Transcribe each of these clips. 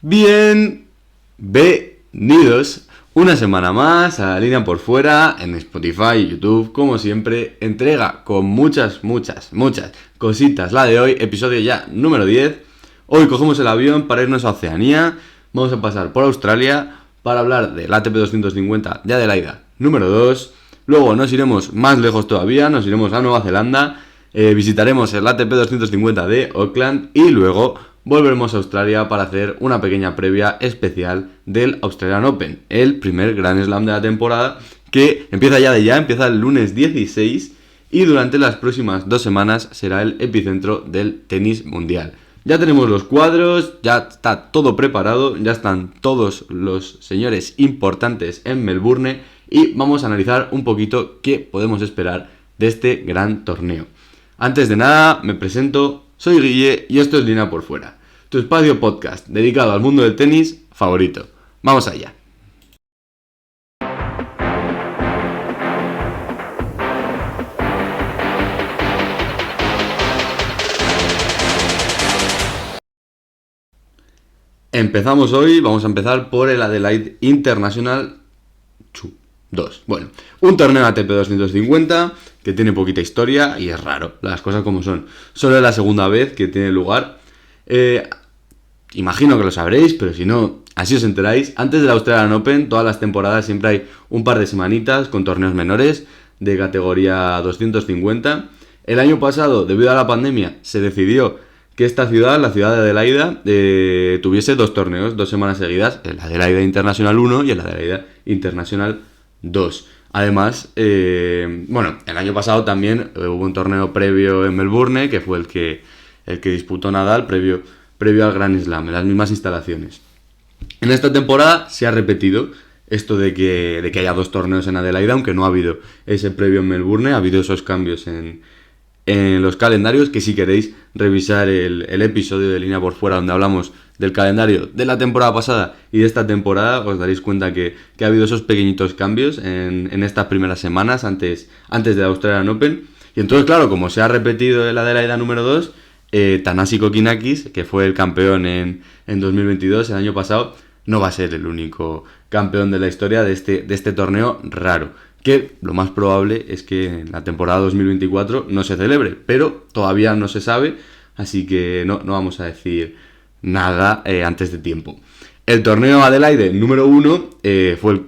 Bienvenidos una semana más a Línea por Fuera en Spotify y YouTube. Como siempre, entrega con muchas cositas. La de hoy, episodio ya número 10. Hoy cogemos el avión para irnos a Oceanía. Vamos a pasar por Australia para hablar del ATP 250 de Adelaida número 2. Luego nos iremos más lejos todavía, nos iremos a Nueva Zelanda. Visitaremos el ATP 250 de Auckland y luego volveremos a Australia para hacer una pequeña previa especial del Australian Open, el primer Grand Slam de la temporada, que empieza empieza el lunes 16 y durante las próximas 2 semanas será el epicentro del tenis mundial. Ya tenemos los cuadros, ya está todo preparado, ya están todos los señores importantes en Melbourne y vamos a analizar un poquito qué podemos esperar de este gran torneo. Antes de nada, me presento, soy Guille y esto es Línea por Fuera, tu espacio podcast dedicado al mundo del tenis favorito. ¡Vamos allá! Empezamos hoy, vamos a empezar por el Adelaide International 2. Bueno, un torneo ATP 250 que tiene poquita historia y es raro, las cosas como son. Solo es la segunda vez que tiene lugar. Imagino que lo sabréis, pero si no, así os enteráis. Antes del Australian Open, todas las temporadas siempre hay un par de semanitas con torneos menores de categoría 250. El año pasado, debido a la pandemia, se decidió que esta ciudad, la ciudad de Adelaida, tuviese 2 torneos, 2 semanas seguidas, el Adelaida International 1 y el Adelaida International 2. Además, el año pasado también hubo un torneo previo en Melbourne, que fue el que disputó Nadal previo al Grand Slam, en las mismas instalaciones. En esta temporada se ha repetido esto de que haya 2 torneos en Adelaida, aunque no ha habido ese previo en Melbourne, ha habido esos cambios en los calendarios, que si queréis revisar el episodio de Línea por Fuera donde hablamos del calendario de la temporada pasada y de esta temporada, os daréis cuenta que ha habido esos pequeñitos cambios en estas primeras semanas antes de la Australian Open. Y entonces, claro, como se ha repetido el Adelaida número 2, Thanasi Kokinakis, que fue el campeón en 2022, el año pasado, no va a ser el único campeón de la historia de este torneo raro, que lo más probable es que en la temporada 2024 no se celebre, pero todavía no se sabe, así que no vamos a decir nada antes de tiempo. El torneo Adelaide número 1 fue,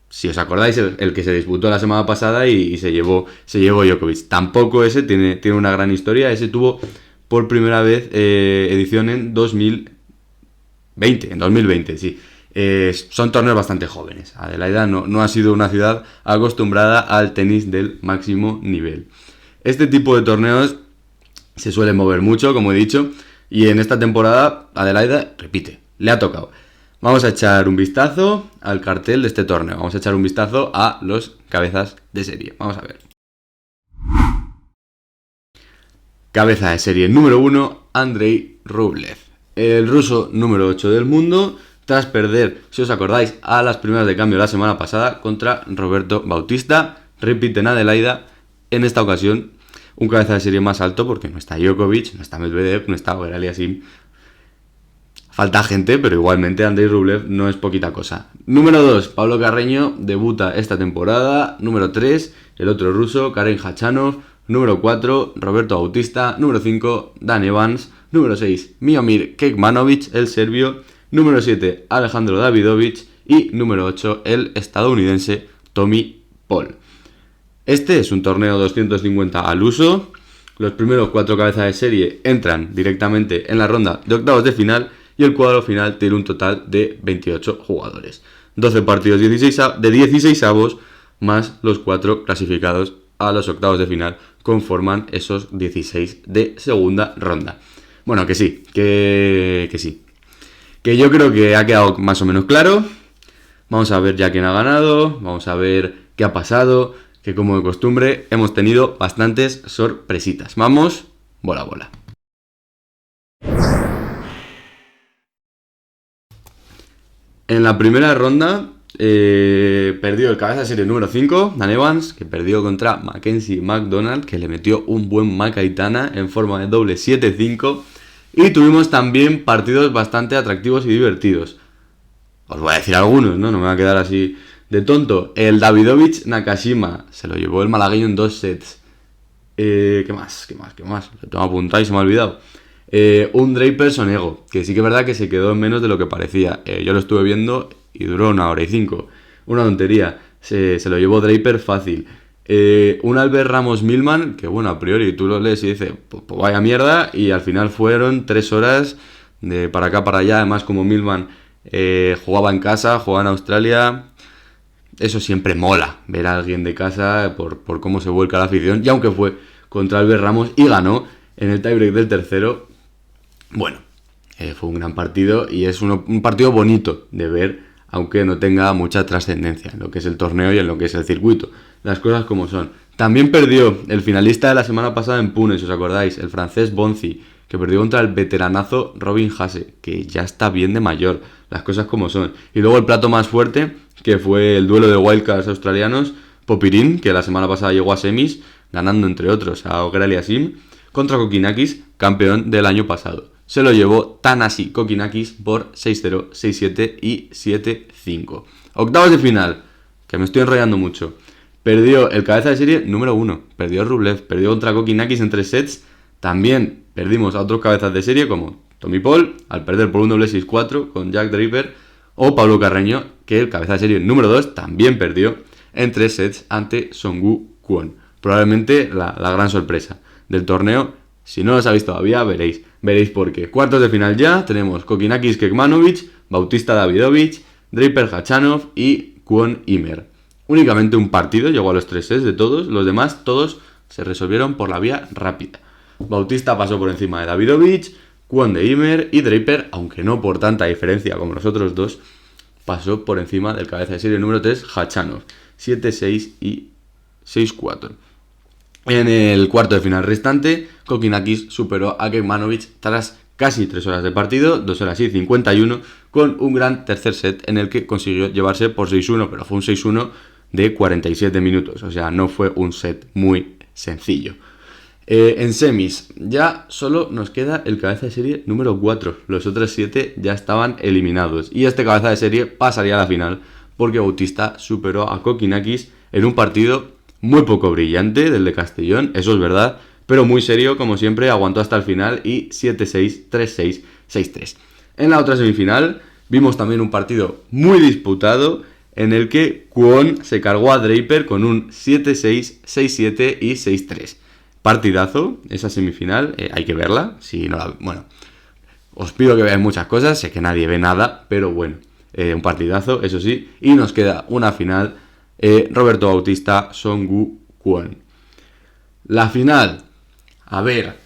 si os acordáis, el que se disputó la semana pasada y se llevó Djokovic. Tampoco ese tiene una gran historia, ese tuvo por primera vez edición en 2020, sí. Son torneos bastante jóvenes. Adelaida no ha sido una ciudad acostumbrada al tenis del máximo nivel. Este tipo de torneos se suele mover mucho, como he dicho, y en esta temporada Adelaida repite, le ha tocado. Vamos a echar un vistazo al cartel de este torneo, vamos a echar un vistazo a los cabezas de serie. Vamos a ver. Cabeza de serie número 1, Andrei Rublev, el ruso número 8 del mundo, tras perder, si os acordáis, a las primeras de cambio la semana pasada contra Roberto Bautista. Repite en Adelaida, en esta ocasión un cabeza de serie más alto porque no está Djokovic, no está Medvedev, no está Auger-Aliassime. Falta gente, pero igualmente Andrei Rublev no es poquita cosa. Número 2, Pablo Carreño debuta esta temporada. Número 3, el otro ruso, Karen Khachanov. Número 4, Roberto Bautista. Número 5, Dan Evans. Número 6, Miomir Kekmanovic, el serbio. Número 7, Alejandro Davidovich. Y número 8, el estadounidense Tommy Paul. Este es un torneo 250 al uso. Los primeros 4 cabezas de serie entran directamente en la ronda de octavos de final y el cuadro final tiene un total de 28 jugadores. 12 partidos de 16avos más los 4 clasificados a los octavos de final conforman esos 16 de segunda ronda. Bueno, que sí. Que yo creo que ha quedado más o menos claro. Vamos a ver ya quién ha ganado, vamos a ver qué ha pasado, que como de costumbre hemos tenido bastantes sorpresitas. Vamos, bola. En la primera ronda perdió el cabeza de serie número 5, Dan Evans, que perdió contra Mackenzie McDonald, que le metió un buen Macaitana en forma de doble 7-5. Y tuvimos también partidos bastante atractivos y divertidos. Os voy a decir algunos, ¿no? No me va a quedar así de tonto. El Davidovich Nakashima se lo llevó el malagueño en 2 sets. ¿Qué más? Lo tengo apuntado y se me ha olvidado. Un Draper Sonego, que sí que es verdad que se quedó en menos de lo que parecía. Yo lo estuve viendo y duró 1 hora y 5. Una tontería. Se lo llevó Draper fácil. Un Albert Ramos Milman, que bueno, a priori tú lo lees y dices, pues vaya mierda, y al final fueron 3 horas de para acá, para allá. Además, como Milman jugaba en casa, jugaba en Australia, eso siempre mola, ver a alguien de casa por cómo se vuelca la afición. Y aunque fue contra Albert Ramos y ganó en el tiebreak del tercero, bueno, fue un gran partido y es un partido bonito de ver, aunque no tenga mucha trascendencia en lo que es el torneo y en lo que es el circuito. Las cosas como son. También perdió el finalista de la semana pasada en Pune, si os acordáis, el francés Bonzi, que perdió contra el veteranazo Robin Haase, que ya está bien de mayor, las cosas como son. Y luego el plato más fuerte, que fue el duelo de wildcards australianos, Popirin, que la semana pasada llegó a semis, ganando entre otros a Auger-Aliassime, contra Kokinakis, campeón del año pasado. Se lo llevó Thanasi Kokinakis por 6-0, 6-7 y 7-5. Octavos de final, que me estoy enrollando mucho. Perdió el cabeza de serie número 1, perdió Rublev, perdió contra Kokinakis en 3 sets. También perdimos a otros cabezas de serie como Tommy Paul, al perder por un doble 6-4 con Jack Draper, o Pablo Carreño, que el cabeza de serie número 2 también perdió en 3 sets ante Song-Woo Kwon. Probablemente la gran sorpresa del torneo. Si no lo sabéis todavía, veréis por qué. Cuartos de final ya, tenemos Kokinakis Kekmanovic, Bautista Davidovich, Draper Khachanov y Kwon Ymer. Únicamente un partido llegó a los 3 sets de todos, los demás todos se resolvieron por la vía rápida. Bautista pasó por encima de Davidovich, Kwon de Ymer y Draper, aunque no por tanta diferencia como los otros dos, pasó por encima del cabeza de serie número 3, Khachanov, 7-6 y 6-4. En el cuarto de final restante, Kokinakis superó a Kekmanovic tras casi 3 horas de partido, 2 horas y 51, con un gran tercer set en el que consiguió llevarse por 6-1, pero fue un 6-1 de 47 minutos, o sea, no fue un set muy sencillo. En semis, ya solo nos queda el cabeza de serie número 4, los otros 7 ya estaban eliminados, y este cabeza de serie pasaría a la final, porque Bautista superó a Kokinakis en un partido muy poco brillante del de Castellón, eso es verdad, pero muy serio, como siempre, aguantó hasta el final y 7-6, 3-6, 6-3. En la otra semifinal vimos también un partido muy disputado en el que Kwon se cargó a Draper con un 7-6, 6-7 y 6-3. Partidazo, esa semifinal, hay que verla, si no la... Bueno, os pido que veáis muchas cosas, sé que nadie ve nada, pero bueno, un partidazo, eso sí, y nos queda una final, Roberto Bautista, Song-Woo Kwon. La final, a ver,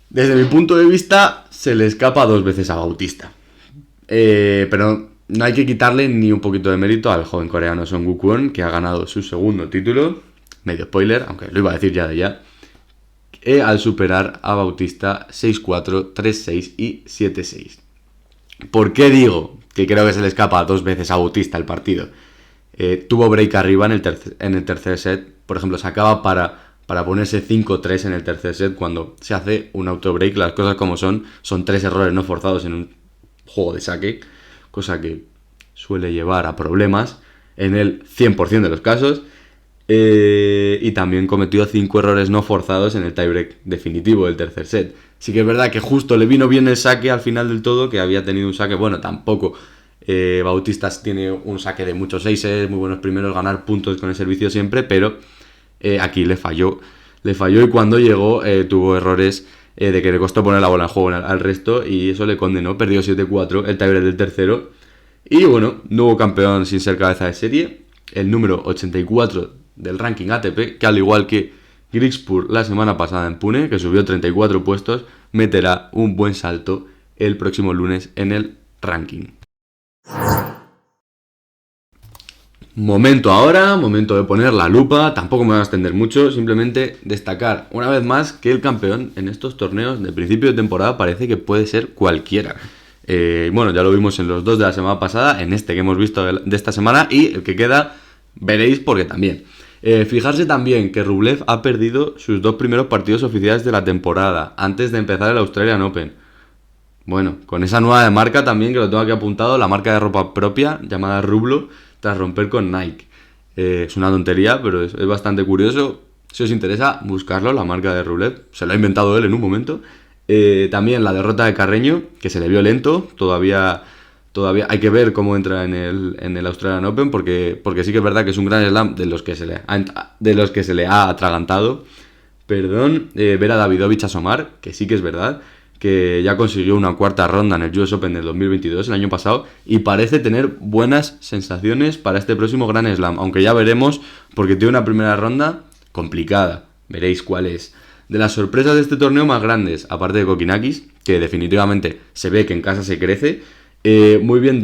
desde mi punto de vista, se le escapa 2 veces a Bautista. Pero no hay que quitarle ni un poquito de mérito al joven coreano Song-Woo Kwon, que ha ganado su segundo título, medio spoiler, aunque lo iba a decir ya de ya, al superar a Bautista 6-4, 3-6 y 7-6. ¿Por qué digo que creo que se le escapa 2 veces a Bautista el partido? Tuvo break arriba en el tercer set, por ejemplo, se acaba para ponerse 5-3 en el tercer set cuando se hace un auto break. Las cosas como son 3 errores no forzados en un juego de saque, cosa que suele llevar a problemas en el 100% de los casos. Y también cometió 5 errores no forzados en el tiebreak definitivo del tercer set. Sí que es verdad que justo le vino bien el saque al final del todo, que había tenido un saque, bueno, tampoco Bautista tiene un saque de muchos seises, muy buenos primeros, ganar puntos con el servicio siempre, pero aquí le falló y cuando llegó tuvo errores de que le costó poner la bola en juego al resto y eso le condenó, perdió 7-4 el tiebreak del tercero y bueno, nuevo campeón sin ser cabeza de serie, el número 84 del ranking ATP, que al igual que Grigspur la semana pasada en Pune, que subió 34 puestos, meterá un buen salto el próximo lunes en el ranking. Momento de poner la lupa, tampoco me voy a extender mucho, simplemente destacar una vez más que el campeón en estos torneos de principio de temporada parece que puede ser cualquiera. Bueno, ya lo vimos en los 2 de la semana pasada, en este que hemos visto de esta semana y el que queda veréis porque también. Fijarse también que Rublev ha perdido sus 2 primeros partidos oficiales de la temporada antes de empezar el Australian Open. Bueno, con esa nueva marca también, que lo tengo aquí apuntado, la marca de ropa propia llamada Rublo, tras romper con Nike. Es una tontería, pero es bastante curioso. Si os interesa, buscarlo, la marca de Rublev. Se lo ha inventado él en un momento. También la derrota de Carreño, que se le vio lento. Todavía hay que ver cómo entra en el Australian Open, porque sí que es verdad que es un gran slam de los que se le ha atragantado. Perdón, ver a Davidovich asomar, que sí que es verdad, que ya consiguió una cuarta ronda en el US Open del 2022, el año pasado, y parece tener buenas sensaciones para este próximo Grand Slam, aunque ya veremos, porque tiene una primera ronda complicada, veréis cuál es. De las sorpresas de este torneo más grandes, aparte de Kokinakis, que definitivamente se ve que en casa se crece, muy bien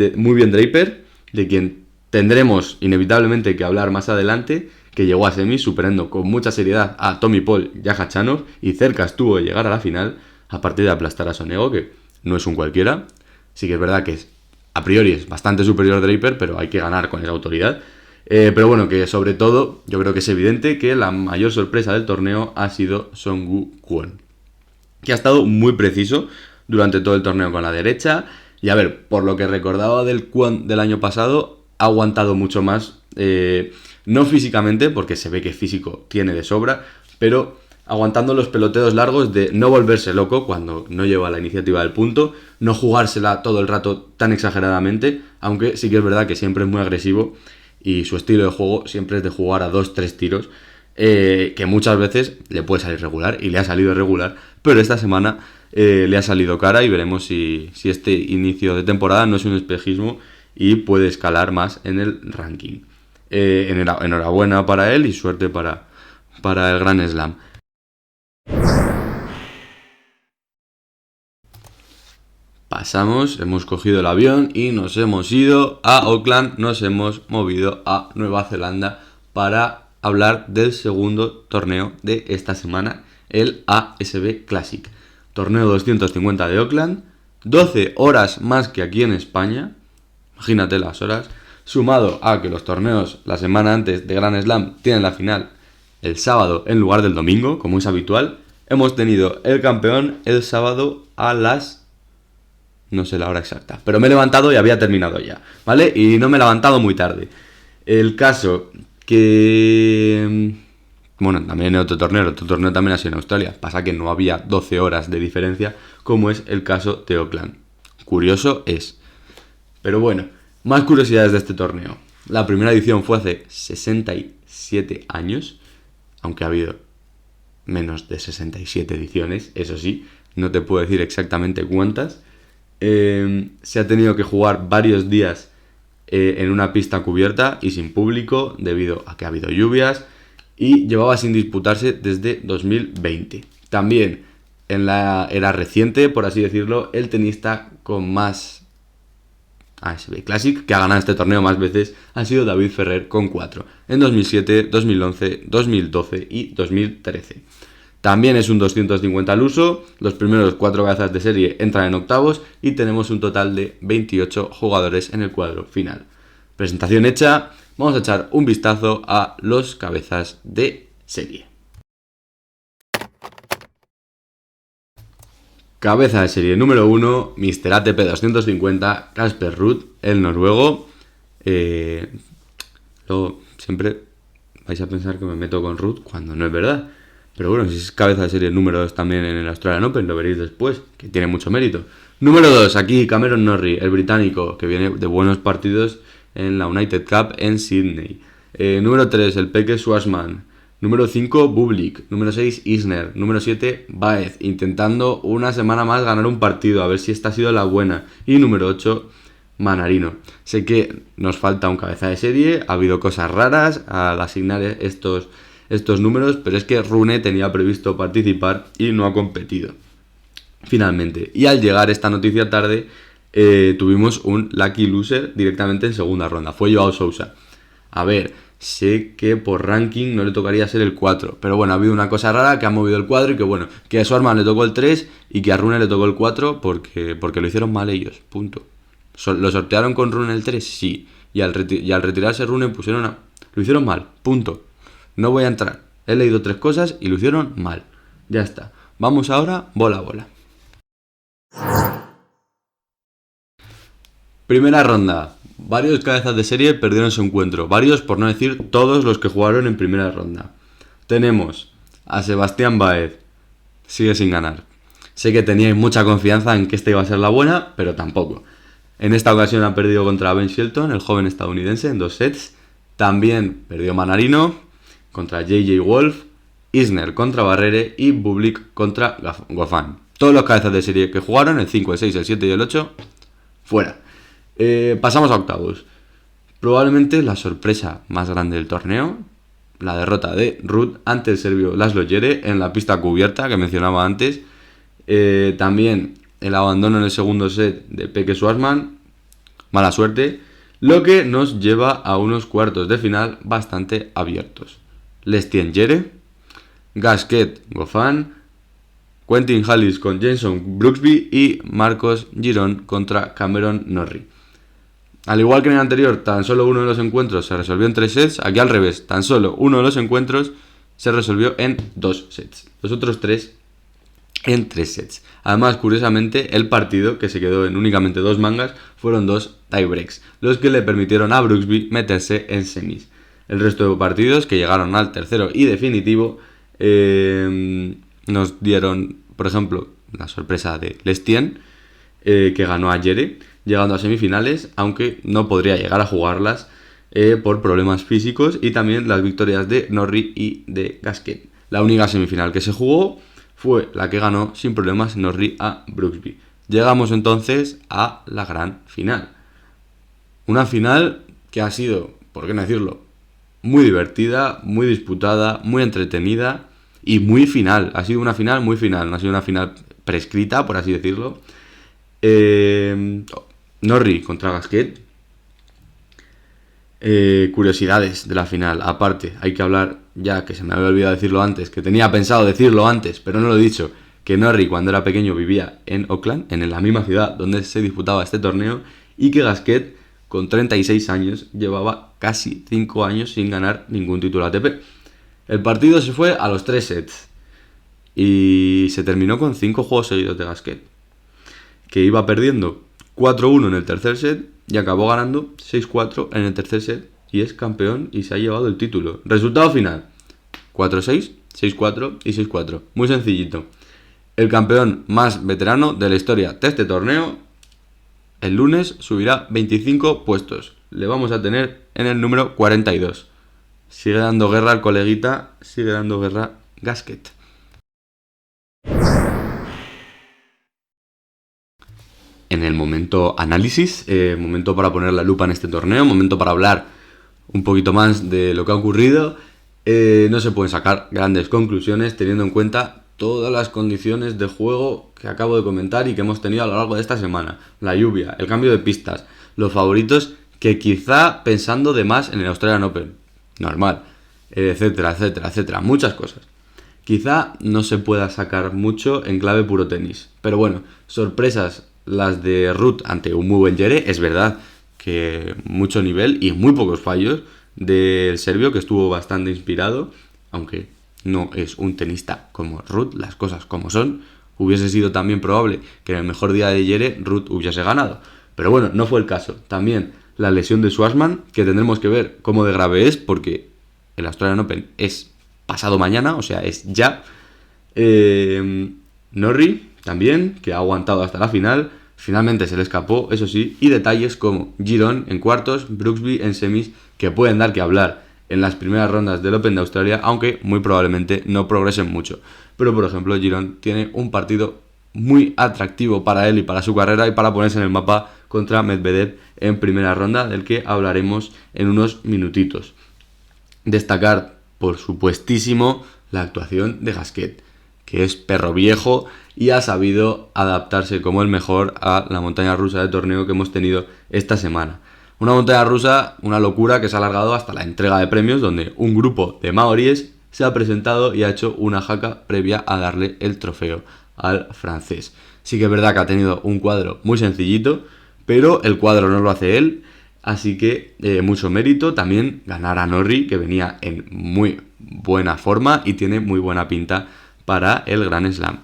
Draper, de quien tendremos inevitablemente que hablar más adelante, que llegó a semis superando con mucha seriedad a Tommy Paul y a Khachanov, y cerca estuvo de llegar a la final, a partir de aplastar a Sonego, que no es un cualquiera. Sí que es verdad que a priori es bastante superior a Draper, pero hay que ganar con esa autoridad. Pero bueno, que sobre todo yo creo que es evidente que la mayor sorpresa del torneo ha sido Sung-Woo Kwon, que ha estado muy preciso durante todo el torneo con la derecha. Y a ver, por lo que recordaba del Kwon del año pasado, ha aguantado mucho más, no físicamente, porque se ve que físico tiene de sobra, pero aguantando los peloteos largos de no volverse loco cuando no lleva la iniciativa del punto, no jugársela todo el rato tan exageradamente, aunque sí que es verdad que siempre es muy agresivo y su estilo de juego siempre es de jugar a 2-3 tiros, que muchas veces le puede salir regular y le ha salido regular, pero esta semana le ha salido cara y veremos si este inicio de temporada no es un espejismo y puede escalar más en el ranking. Enhorabuena para él y suerte para el Grand Slam. Pasamos, hemos cogido el avión y nos hemos ido a Auckland, nos hemos movido a Nueva Zelanda para hablar del segundo torneo de esta semana, el ASB Classic. Torneo 250 de Auckland, 12 horas más que aquí en España, imagínate las horas, sumado a que los torneos la semana antes de Grand Slam tienen la final el sábado en lugar del domingo, como es habitual. Hemos tenido el campeón el sábado a las... no sé la hora exacta, pero me he levantado y había terminado ya, ¿vale? Y no me he levantado muy tarde. El caso que... bueno, también en el otro torneo también ha sido en Australia. Pasa que no había 12 horas de diferencia, como es el caso de Auckland. Curioso es. Pero bueno, más curiosidades de este torneo. La primera edición fue hace 67 años, aunque ha habido menos de 67 ediciones, eso sí, no te puedo decir exactamente cuántas. Se ha tenido que jugar varios días en una pista cubierta y sin público debido a que ha habido lluvias y llevaba sin disputarse desde 2020. También en la era reciente, por así decirlo, el tenista con más ASB Classic que ha ganado este torneo más veces ha sido David Ferrer con 4 en 2007, 2011, 2012 y 2013. También es un 250 al uso, los primeros 4 cabezas de serie entran en octavos y tenemos un total de 28 jugadores en el cuadro final. Presentación hecha, vamos a echar un vistazo a los cabezas de serie. Cabeza de serie número 1, Mr. ATP 250, Casper Ruud, el noruego. Luego siempre vais a pensar que me meto con Ruud cuando no es verdad. Pero bueno, si es cabeza de serie número 2 también en el Australian Open, lo veréis después, que tiene mucho mérito. Número 2, aquí Cameron Norrie, el británico, que viene de buenos partidos en la United Cup en Sydney. Número 3, el Peke Schwarzman. Número 5, Bublik. Número 6, Isner. Número 7, Baez, intentando una semana más ganar un partido, a ver si esta ha sido la buena. Y número 8, Manarino. Sé que nos falta un cabeza de serie, ha habido cosas raras al asignar estos números, pero es que Rune tenía previsto participar y no ha competido finalmente. Y al llegar esta noticia tarde, tuvimos un lucky loser directamente en segunda ronda, fue Joao Sousa. A ver, sé que por ranking no le tocaría ser el 4, pero bueno, ha habido una cosa rara que ha movido el cuadro y que bueno, que a Schwarzman le tocó el 3 y que a Rune le tocó el 4 porque lo hicieron mal ellos, punto. ¿Lo sortearon con Rune el 3? Sí. Y al retirarse Rune lo hicieron mal, punto. No voy a entrar. He leído 3 cosas y lo hicieron mal. Ya está. Vamos ahora bola a bola. Primera ronda. Varios cabezas de serie perdieron su encuentro. Varios, por no decir todos los que jugaron en primera ronda. Tenemos a Sebastián Baez. Sigue sin ganar. Sé que teníais mucha confianza en que esta iba a ser la buena, pero tampoco. En esta ocasión ha perdido contra Ben Shelton, el joven estadounidense, en 2 sets. También perdió Manarino contra JJ Wolf, Isner contra Barrere y Bublik contra Goffin. Todos los cabezas de serie que jugaron, el 5, el 6, el 7 y el 8, fuera. Pasamos a octavos. Probablemente la sorpresa más grande del torneo, la derrota de Ruud ante el serbio Laslo Djere en la pista cubierta que mencionaba antes. También el abandono en el segundo set de Peke Schwarzman, mala suerte, lo que nos lleva a unos cuartos de final bastante abiertos. Lestien Djere, Gasquet Goffin, Quentin Hallis con Jason Brooksby y Marcos Giron contra Cameron Norrie. Al igual que en el anterior, tan solo uno de los encuentros se resolvió en 3 sets, aquí al revés, tan solo uno de los encuentros se resolvió en 2 sets. Los otros 3 en 3 sets. Además, curiosamente, el partido, que se quedó en únicamente 2 mangas, fueron 2 tiebreaks, los que le permitieron a Brooksby meterse en semis. El resto de partidos, que llegaron al tercero y definitivo, nos dieron, por ejemplo, la sorpresa de Lestien, que ganó a Djere, llegando a semifinales, aunque no podría llegar a jugarlas por problemas físicos, y también las victorias de Norrie y de Gasquet. La única semifinal que se jugó fue la que ganó sin problemas Norrie a Brooksby. Llegamos entonces a la gran final. Una final que ha sido, por qué no decirlo, muy divertida, muy disputada, muy entretenida y muy final. Ha sido una final muy final, no ha sido una final prescrita, por así decirlo. Norrie contra Gasquet. Curiosidades de la final. Aparte, hay que hablar, ya que se me había olvidado decirlo antes, que tenía pensado decirlo antes, pero no lo he dicho, que Norrie cuando era pequeño vivía en Auckland, en la misma ciudad donde se disputaba este torneo, y que Gasquet, con 36 años, llevaba casi 5 años sin ganar ningún título ATP. El partido se fue a los 3 sets y se terminó con 5 juegos seguidos de Gasquet, que iba perdiendo 4-1 en el tercer set y acabó ganando 6-4 en el tercer set y es campeón y se ha llevado el título. Resultado final: 4-6, 6-4 y 6-4. Muy sencillito. El campeón más veterano de la historia de este torneo el lunes subirá 25 puestos. Le vamos a tener en el número 42. Sigue dando guerra al coleguita, sigue dando guerra Gasquet. En el momento análisis, momento para poner la lupa en este torneo, momento para hablar un poquito más de lo que ha ocurrido. No se pueden sacar grandes conclusiones teniendo en cuenta todas las condiciones de juego que acabo de comentar y que hemos tenido a lo largo de esta semana. La lluvia, el cambio de pistas, los favoritos que quizá pensando de más en el Australian Open, normal, etcétera, etcétera, etcétera, muchas cosas. Quizá no se pueda sacar mucho en clave puro tenis, pero bueno, sorpresas las de Ruud ante un muy buen Djere. Es verdad que mucho nivel y muy pocos fallos del serbio, que estuvo bastante inspirado, aunque no es un tenista como Ruud, las cosas como son. Hubiese sido también probable que en el mejor día de Djere Ruud hubiese ganado, pero bueno, no fue el caso. También la lesión de Schwarzman, que tendremos que ver cómo de grave es, porque el Australian Open es pasado mañana, o sea, es ya. Norrie también, que ha aguantado hasta la final. Finalmente se le escapó, eso sí, y detalles como Giron en cuartos, Brooksby en semis, que pueden dar que hablar en las primeras rondas del Open de Australia, aunque muy probablemente no progresen mucho. Pero por ejemplo, Giron tiene un partido muy atractivo para él y para su carrera y para ponerse en el mapa contra Medvedev en primera ronda, del que hablaremos en unos minutitos. Destacar, por supuestísimo, la actuación de Gasquet, que es perro viejo y ha sabido adaptarse como el mejor a la montaña rusa de torneo que hemos tenido esta semana. Una montaña rusa, una locura que se ha alargado hasta la entrega de premios, donde un grupo de maoríes se ha presentado y ha hecho una jaca previa a darle el trofeo al francés. Sí que es verdad que ha tenido un cuadro muy sencillito, pero el cuadro no lo hace él, así que mucho mérito. También ganar a Norrie, que venía en muy buena forma y tiene muy buena pinta para el Grand Slam.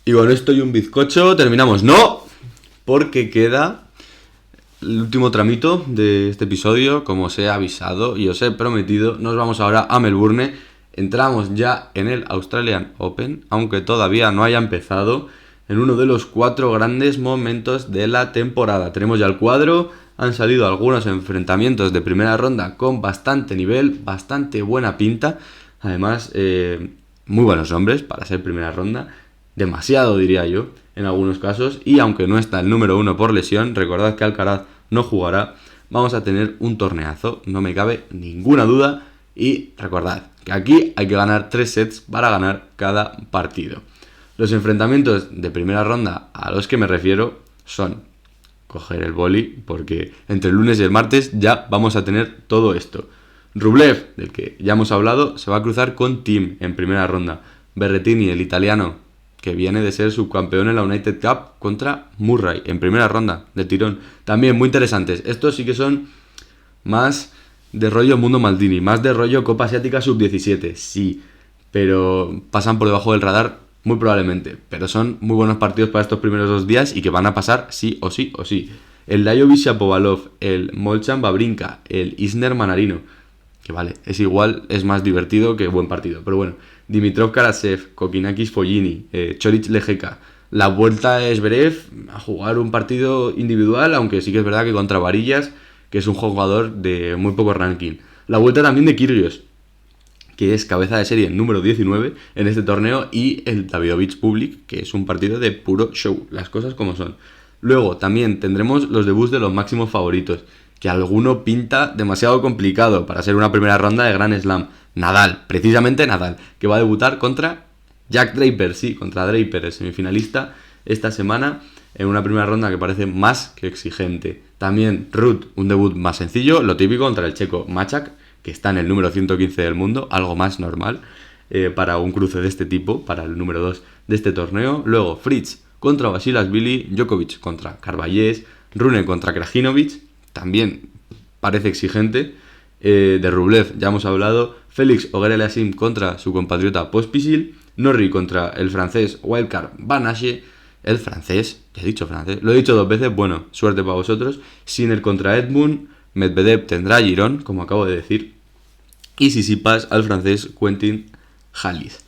Y con esto y un bizcocho terminamos. ¡No! Porque queda el último tramito de este episodio. Como os he avisado y os he prometido, nos vamos ahora a Melbourne. Entramos ya en el Australian Open, aunque todavía no haya empezado, en uno de los 4 grandes momentos de la temporada. Tenemos ya el cuadro, han salido algunos enfrentamientos de primera ronda con bastante nivel, bastante buena pinta. Además, muy buenos nombres para ser primera ronda. Demasiado, diría yo, en algunos casos. Y aunque no está el número 1 por lesión, recordad que Alcaraz no jugará. Vamos a tener un torneazo, no me cabe ninguna duda. Y recordad que aquí hay que ganar 3 sets para ganar cada partido. Los enfrentamientos de primera ronda a los que me refiero son coger el boli, porque entre el lunes y el martes ya vamos a tener todo esto. Rublev, del que ya hemos hablado, se va a cruzar con Thiem en primera ronda. Berrettini, el italiano, que viene de ser subcampeón en la United Cup, contra Murray en primera ronda de tirón. También muy interesantes. Estos sí que son más de rollo Mundo Maldini, más de rollo Copa Asiática Sub-17, sí, pero pasan por debajo del radar muy probablemente. Pero son muy buenos partidos para estos primeros 2 días y que van a pasar sí o sí o sí. El Lajovic Shapovalov, el Molchan Babrinka, el Isner Manarino, que vale, es igual, es más divertido que buen partido, pero bueno. Dimitrov Karasev, Kokinakis Follini, Chorich Lejeka. La vuelta es Zverev a jugar un partido individual, aunque sí que es verdad que contra Varillas, que es un jugador de muy poco ranking. La vuelta también de Kyrgios, que es cabeza de serie número 19 en este torneo, y el Davidovich Public, que es un partido de puro show, las cosas como son. Luego también tendremos los debuts de los máximos favoritos, que alguno pinta demasiado complicado para ser una primera ronda de Grand Slam. Nadal, precisamente Nadal, que va a debutar contra Jack Draper, sí, contra Draper, el semifinalista, esta semana, en una primera ronda que parece más que exigente. También Ruud, un debut más sencillo, lo típico, contra el checo Maček, que está en el número 115 del mundo, algo más normal para un cruce de este tipo, para el número 2 de este torneo. Luego Fritz contra Basilashvili, Djokovic contra Carballés, Rune contra Krajinovic, también parece exigente. De Rublev ya hemos hablado. Félix Auger-Aliassime contra su compatriota Pospisil. Norrie contra el francés Wildcard Van Assche. El francés, ya he dicho francés, lo he dicho 2 veces, bueno, suerte para vosotros. Sinner contra Edmund. Medvedev tendrá Girón, como acabo de decir. Y Tsitsipas al francés Quentin Halys.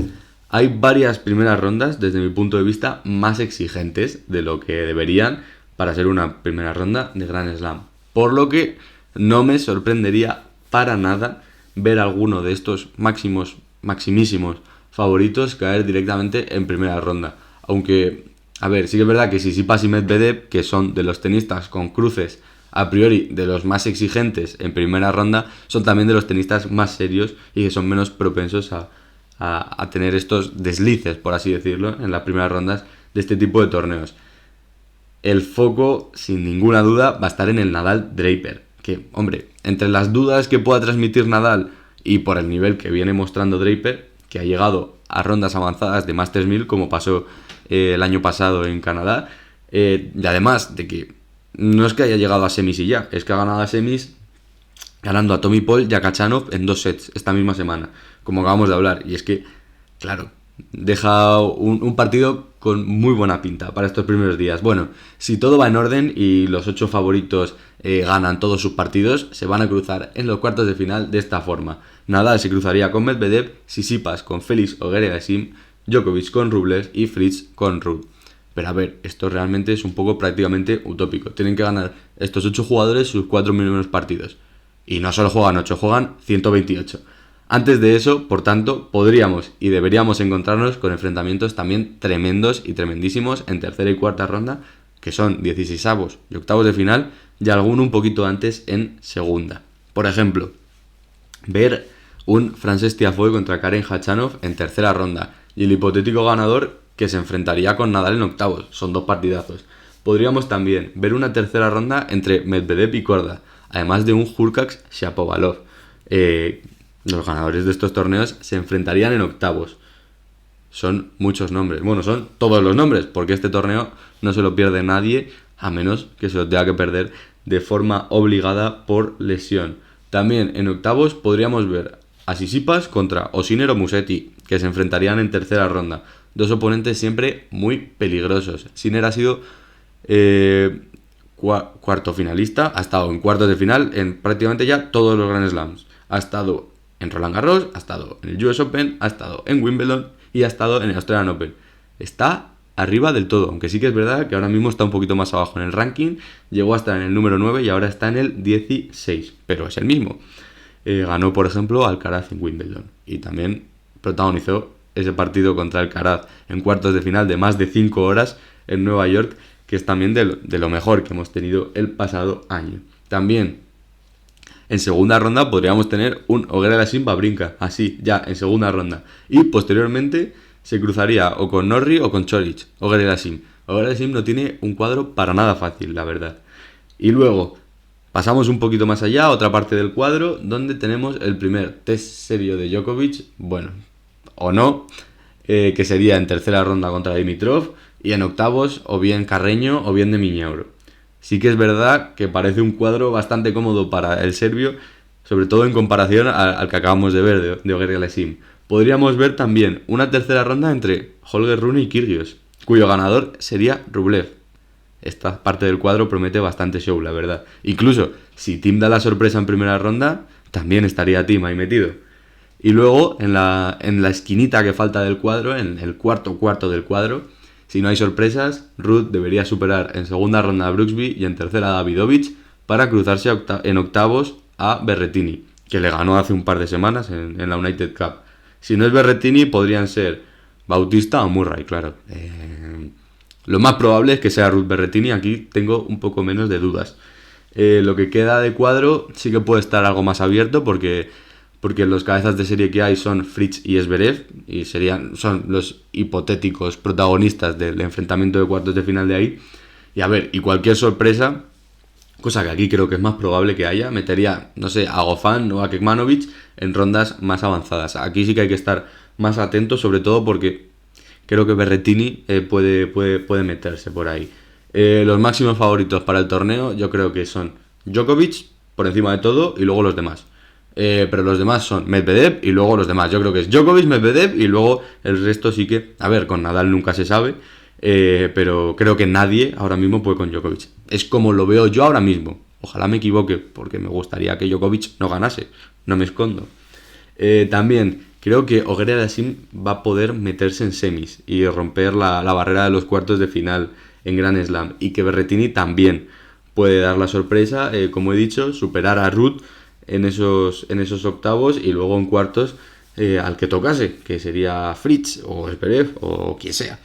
Hay varias primeras rondas, desde mi punto de vista, más exigentes de lo que deberían para ser una primera ronda de Grand Slam. Por lo que no me sorprendería para nada ver a alguno de estos maximísimos favoritos caer directamente en primera ronda. Aunque, a ver, sí que es verdad que Tsitsipas y Medvedev, que son de los tenistas con cruces a priori de los más exigentes en primera ronda, son también de los tenistas más serios y que son menos propensos a tener estos deslices, por así decirlo, en las primeras rondas de este tipo de torneos. El foco, sin ninguna duda, va a estar en el Nadal-Draper, que, hombre, entre las dudas que pueda transmitir Nadal y por el nivel que viene mostrando Draper, que ha llegado a rondas avanzadas de Masters 1000, como pasó el año pasado en Canadá, y además de que no es que haya llegado a semis y ya, es que ha ganado a semis ganando a Tommy Paul y a Khachanov en 2 sets esta misma semana, como acabamos de hablar. Y es que, claro, deja un partido con muy buena pinta para estos primeros días. Bueno, si todo va en orden y los 8 favoritos ganan todos sus partidos, se van a cruzar en los cuartos de final de esta forma. Nadal se cruzaría con Medvedev, Tsitsipas con Félix Auger-Aliassime, Djokovic con Rublev y Fritz con Ruud. Pero a ver, esto realmente es un poco prácticamente utópico. Tienen que ganar estos 8 jugadores sus 4 primeros partidos. Y no solo juegan 8, juegan 128. Antes de eso, por tanto, podríamos y deberíamos encontrarnos con enfrentamientos también tremendos y tremendísimos en tercera y cuarta ronda, que son 16avos y octavos de final, y alguno un poquito antes en segunda. Por ejemplo, ver un Frances Tiafoe contra Karen Khachanov en tercera ronda, y el hipotético ganador que se enfrentaría con Nadal en octavos. Son 2 partidazos. Podríamos también ver una tercera ronda entre Medvedev y Korda, además de un Hurkacz Shapovalov. Los ganadores de estos torneos se enfrentarían en octavos. Son muchos nombres. Bueno, son todos los nombres, porque este torneo no se lo pierde nadie, a menos que se lo tenga que perder de forma obligada por lesión. También en octavos podríamos ver a Tsitsipas contra Sinner o Musetti, que se enfrentarían en tercera ronda. dos oponentes siempre muy peligrosos. Sinner ha sido cuarto finalista, ha estado en cuartos de final en prácticamente ya todos los Grand Slams. Ha estado en Roland Garros, ha estado en el US Open, ha estado en Wimbledon y ha estado en el Australian Open. Está arriba del todo, aunque sí que es verdad que ahora mismo está un poquito más abajo en el ranking, llegó a estar en el número 9 y ahora está en el 16, pero es el mismo. Ganó, por ejemplo, Alcaraz en Wimbledon y también protagonizó ese partido contra Alcaraz en cuartos de final de más de 5 horas en Nueva York, que es también de lo mejor que hemos tenido el pasado año. También en segunda ronda podríamos tener un Auger-Aliassime Wawrinka, así, ya en segunda ronda. Y posteriormente se cruzaría o con Norrie o con Coric, Auger-Aliassime. Auger-Aliassime no tiene un cuadro para nada fácil, la verdad. Y luego pasamos un poquito más allá, a otra parte del cuadro, donde tenemos el primer test serio de Djokovic, bueno, o no, que sería en tercera ronda contra Dimitrov, y en octavos o bien Carreño o bien de Miñauro. Sí que es verdad que parece un cuadro bastante cómodo para el serbio, sobre todo en comparación al que acabamos de ver de Auger-Aliassime. Podríamos ver también una tercera ronda entre Holger Rune y Kyrgios, cuyo ganador sería Rublev. Esta parte del cuadro promete bastante show, la verdad. Incluso, si Thiem da la sorpresa en primera ronda, también estaría Thiem ahí metido. Y luego, en la esquinita que falta del cuadro, en el cuarto del cuadro, si no hay sorpresas, Ruud debería superar en segunda ronda a Brooksby y en tercera a Davidovich para cruzarse en octavos a Berrettini, que le ganó hace un par de semanas en la United Cup. Si no es Berrettini, podrían ser Bautista o Murray, claro. Lo más probable es que sea Ruud Berrettini, aquí tengo un poco menos de dudas. Lo que queda de cuadro sí que puede estar algo más abierto porque los cabezas de serie que hay son Fritz y Zverev y son los hipotéticos protagonistas del enfrentamiento de cuartos de final de ahí. Y a ver, y cualquier sorpresa, cosa que aquí creo que es más probable que haya, metería, no sé, a Goffin o a Kekmanovic en rondas más avanzadas. Aquí sí que hay que estar más atentos, sobre todo porque creo que Berrettini puede meterse por ahí. Los máximos favoritos para el torneo yo creo que son Djokovic por encima de todo y luego los demás. Pero los demás son Medvedev y luego los demás. Yo creo que es Djokovic, Medvedev y luego el resto sí que... A ver, con Nadal nunca se sabe, pero creo que nadie ahora mismo puede con Djokovic. Es como lo veo yo ahora mismo. Ojalá me equivoque, porque me gustaría que Djokovic no ganase. No me escondo. También creo que Auger-Aliassime va a poder meterse en semis y romper la barrera de los cuartos de final en Grand Slam. Y que Berrettini también puede dar la sorpresa, como he dicho, superar a Ruud en esos octavos y luego en cuartos al que tocase, que sería Fritz o Zverev o quien sea.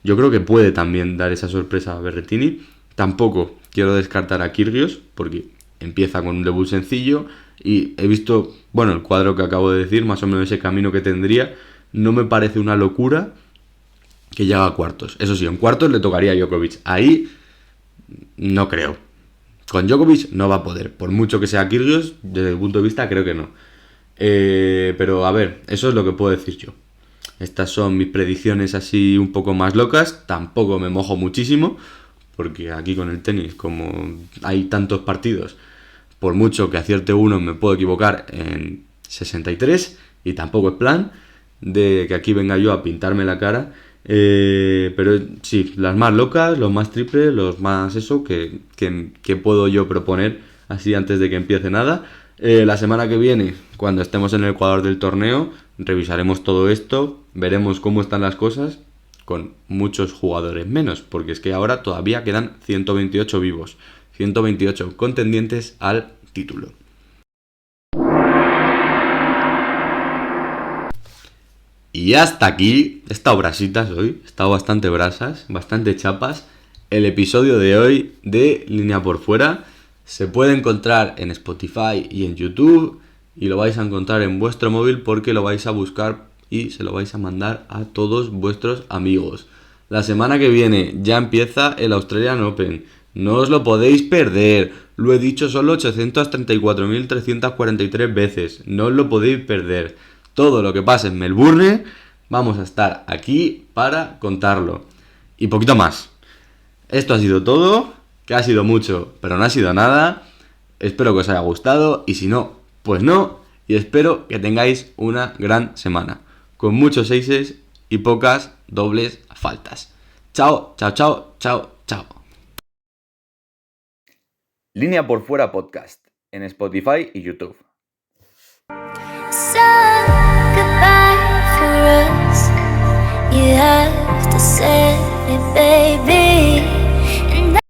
Yo creo que puede también dar esa sorpresa a Berrettini. Tampoco quiero descartar a Kyrgios porque empieza con un debut sencillo y he visto, bueno, el cuadro que acabo de decir, más o menos ese camino que tendría. No me parece una locura que llegue a cuartos. Eso sí, en cuartos le tocaría a Djokovic. Ahí no creo. Con Djokovic no va a poder, por mucho que sea Kyrgios, desde el punto de vista creo que no. Pero a ver, eso es lo que puedo decir yo. Estas son mis predicciones así un poco más locas, tampoco me mojo muchísimo, porque aquí con el tenis, como hay tantos partidos, por mucho que acierte uno me puedo equivocar en 63 y tampoco es plan de que aquí venga yo a pintarme la cara. Pero sí, las más locas, los más triples, los más eso que puedo yo proponer así antes de que empiece nada. La semana que viene, cuando estemos en el Ecuador del torneo, revisaremos todo esto, veremos cómo están las cosas con muchos jugadores menos, porque es que ahora todavía quedan 128 vivos, 128 contendientes al título. Y hasta aquí, he estado brasitas hoy, he estado bastante brasas, bastante chapas. El episodio de hoy de Línea por Fuera se puede encontrar en Spotify y en YouTube y lo vais a encontrar en vuestro móvil porque lo vais a buscar y se lo vais a mandar a todos vuestros amigos. La semana que viene ya empieza el Australian Open, no os lo podéis perder, lo he dicho solo 834.343 veces, no os lo podéis perder. Todo lo que pase en Melbourne, vamos a estar aquí para contarlo. Y poquito más. Esto ha sido todo, que ha sido mucho, pero no ha sido nada. Espero que os haya gustado y si no, pues no. Y espero que tengáis una gran semana, con muchos seises y pocas dobles faltas. Chao, chao, chao, chao, chao. Línea por Fuera Podcast en Spotify y YouTube. So goodbye for us. You have to say it, baby.